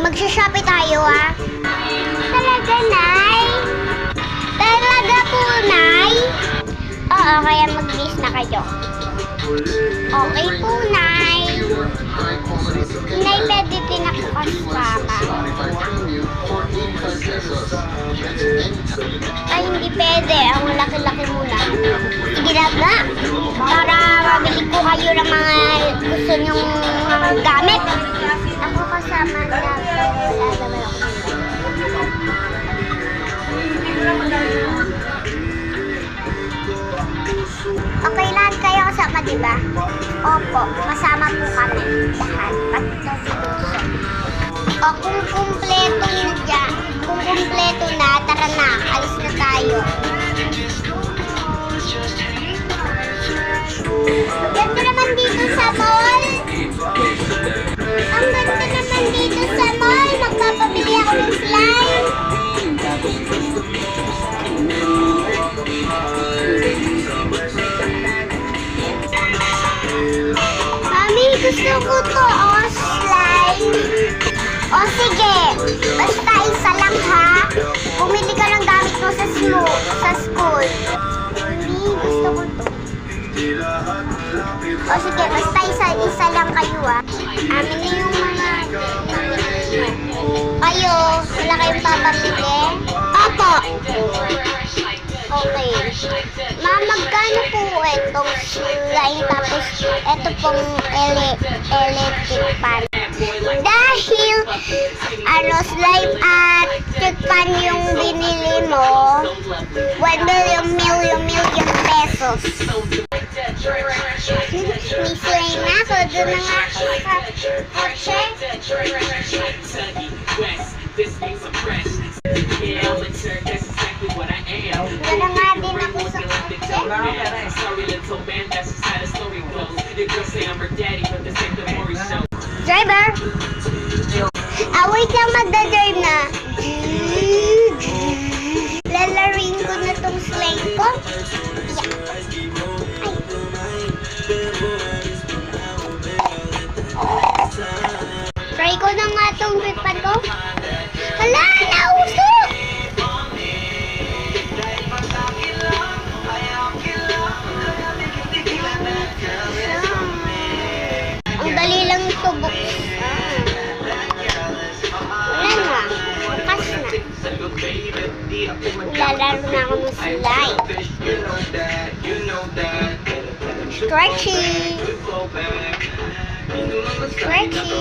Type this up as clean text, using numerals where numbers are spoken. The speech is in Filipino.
Magsha-shopee tayo, ah. Talaga, Nay? Talaga po, Nay? Oo, kaya mag-list na kayo. Okay po, Nay. Nay, pwede din ako kasama. Ay, hindi pwede. Ang laki-laki muna. Sige na ba? Para mabili ko kayo ng mga gusto nyong mga gamit. Ako kasama na. Wala naman ako. Okay, lahat kayo kasama, diba? Opo, kasama po kami. Lahat. Patito si Bunso. O, kung kumpleto na dyan, kung kumpleto na, tara na, alis na tayo. Ganda naman dito sa mall. Ang ganda naman dito sa mall. Magpapabili ako ng slime. Mami, gusto ko to, slime. O sige, basta isa lang ha. Bumili ka ng gamit mo sa school. Mami, gusto ko to. O sige, basta isa lang kayo ha. Amin na yung mga kayo, wala kayong papamili? Opo. Okay. Ma'am, magkano po itong slime tapos ito pong electric fan? Dahil slime at electric fan yung binili mo, 1 million pesos. May slime na ako, doon na nga ako sa kotse. Doon na nga din ako sa kotse. Driver! Wait lang, magdadrive na. Lalaring ko na tong slime ko. Try ko na nga tong pipan ko. Hala, nausok! Ang dali lang ito, books. Wala na. Bukas na. Lalaro na ako ng slime. Stretchy. Stretchy.